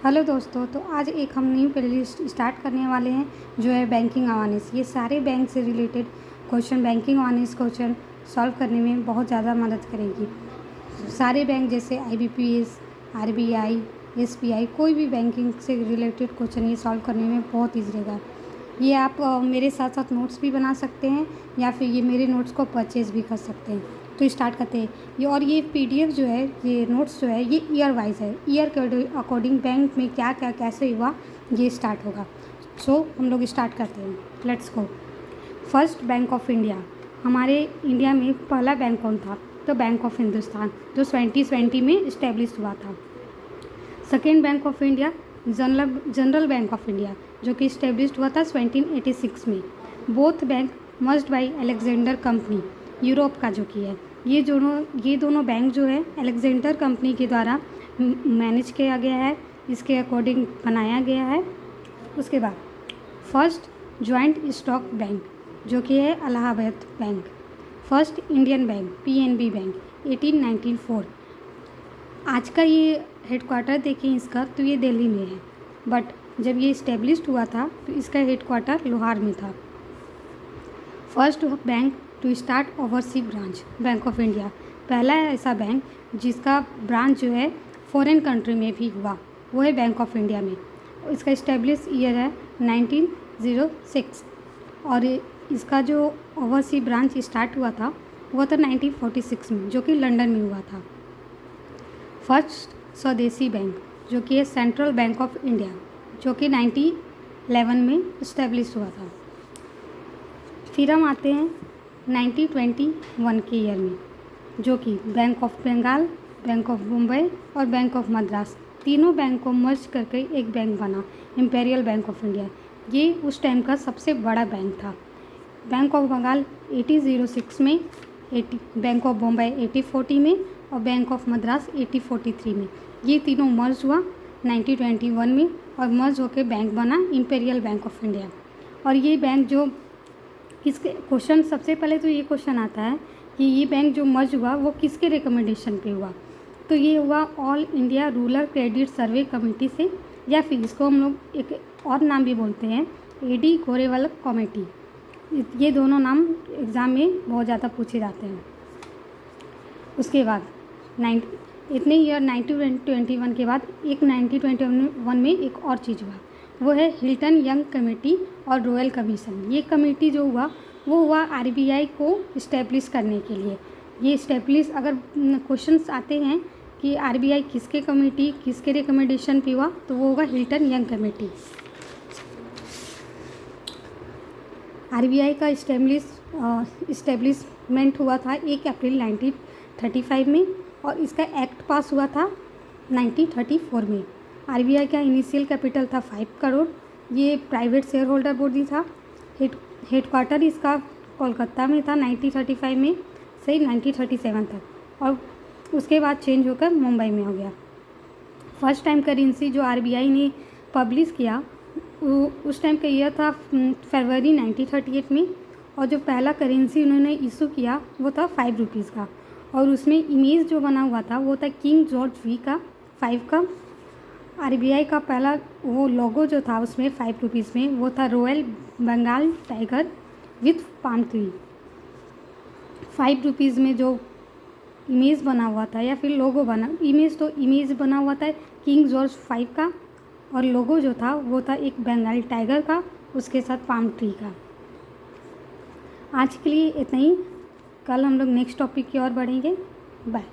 Hello दोस्तों, तो आज एक हम न्यू प्लेलिस्ट स्टार्ट करने वाले हैं जो है बैंकिंग अवेयरनेस। ये सारे बैंक से related question, banking awareness question solve करने में बहुत ज़्यादा मदद करेगी। सारे बैंक जैसे IBPS, RBI, SBI, कोई भी बैंकिंग से रिलेटेड क्वेश्चन ये सॉल्व करने में बहुत ईजी रहेगा। ये आप मेरे साथ साथ नोट्स भी बना सकते हैं या फिर ये मेरे नोट्स को परचेज़ भी कर सकते हैं। तो स्टार्ट करते हैं। ये PDF जो है, ये नोट्स जो है, ये ईयर वाइज है। ईयर के अकॉर्डिंग बैंक में क्या क्या कैसे हुआ ये स्टार्ट होगा। सो हम लोग स्टार्ट करते हैं। Let's go. First, bank of India. हमारे इंडिया में पहला बैंक कौन था? तो बैंक ऑफ हिंदुस्तान, जो 2020 में इस्टेब्लिश हुआ था। Second, bank of India, general bank of India, जो कि इस्टेब्लिश हुआ था 1786 में। Both bank merged by Alexander company, Europe का जो कि है। ये दोनों बैंक जो है अलेक्जेंडर कंपनी के द्वारा मैनेज किया गया है, इसके अकॉर्डिंग बनाया गया है। उसके बाद फर्स्ट जॉइंट स्टॉक बैंक, जो कि है Allahabad bank. First Indian bank, PNB bank, 1894। आज का ये हेडक्वार्टर देखें इसका, तो ये दिल्ली में है, बट जब ये इस्टेब्लिश्ड हुआ था तो इसका हेडक्वार्टर लोहार में था। First bank to start overseas branch, bank of India. पहला ऐसा बैंक जिसका ब्रांच जो है फॉरेन कंट्री में भी हुआ, वो है बैंक ऑफ इंडिया में। इसका इस्टेब्लिश ईयर है 1906 और इसका जो ओवरसीज ब्रांच स्टार्ट हुआ था वो था 1946 में, जो कि लंदन में हुआ था। फर्स्ट स्वदेशी बैंक, जो कि है सेंट्रल बैंक ऑफ इंडिया, जो कि 1911 में इस्टेब्लिश हुआ था। फिर हम आते हैं 1921 के ईयर में, जो कि bank of Bengal, bank of Mumbai और बैंक ऑफ मद्रास, तीनों बैंक को मर्ज करके एक बैंक बना, इंपीरियल बैंक ऑफ इंडिया। ये उस टाइम का सबसे बड़ा बैंक था। बैंक ऑफ बंगाल 1806 में, बैंक ऑफ मुंबई 1840 में और बैंक ऑफ मद्रास 1843 में। ये तीनों मर्ज हुआ 1921 में और मर्ज होकर बैंक बना इंपीरियल बैंक ऑफ इंडिया। और ये बैंक जो इसके क्वेश्चन, सबसे पहले तो ये क्वेश्चन आता है कि ये बैंक जो मर्ज हुआ वो किसके रिकमेंडेशन पे हुआ? तो ये हुआ ऑल इंडिया रूरल क्रेडिट सर्वे कमेटी से, या फिर इसको हम लोग एक और नाम भी बोलते हैं, AD गोरेवाल कमेटी। ये दोनों नाम एग्ज़ाम में बहुत ज़्यादा पूछे जाते हैं। उसके बाद इतने ईयर 1921 के बाद एक 1921 में एक और चीज़ हुआ, वो है हिल्टन यंग कमेटी और रॉयल कमीशन। ये कमेटी जो हुआ वो हुआ RBI को इस्टेब्लिश करने के लिए। ये इस्टेब्लिश, अगर क्वेश्चंस आते हैं कि RBI किसके कमेटी, किसके रिकमेंडेशन पे हुआ, तो वो होगा हिल्टन यंग कमेटी। RBI का इस्टेब्लिशमेंट हुआ था 1 अप्रैल 1935 में और इसका एक्ट पास हुआ था 1934 में। RBI का इनिशियल कैपिटल था 5 करोड़। ये प्राइवेट शेयर होल्डर बॉडी था। हेडक्वार्टर इसका कोलकाता में था 1935 में से 1937 तक, और उसके बाद चेंज होकर मुंबई में हो गया। फर्स्ट टाइम करेंसी जो RBI ने पब्लिश किया उस टाइम का ईयर था फरवरी 1938 में, और जो पहला करेंसी उन्होंने इशू किया वो था 5 रुपीज़ का, और उसमें इमेज जो बना हुआ था वो था किंग जॉर्ज V का 5 का। RBI का पहला वो लोगो जो था उसमें 5 रुपीज़ में वो था royal Bengal tiger with palm tree. 5 rupees में जो इमेज बना हुआ था, या फिर लोगो बना, इमेज बना हुआ था किंग जॉर्ज 5 का, और लोगो जो था वो था एक बंगाल टाइगर का, उसके साथ पाम ट्री का। आज के लिए इतना ही। कल हम लोग नेक्स्ट टॉपिक की ओर बढ़ेंगे। बाय।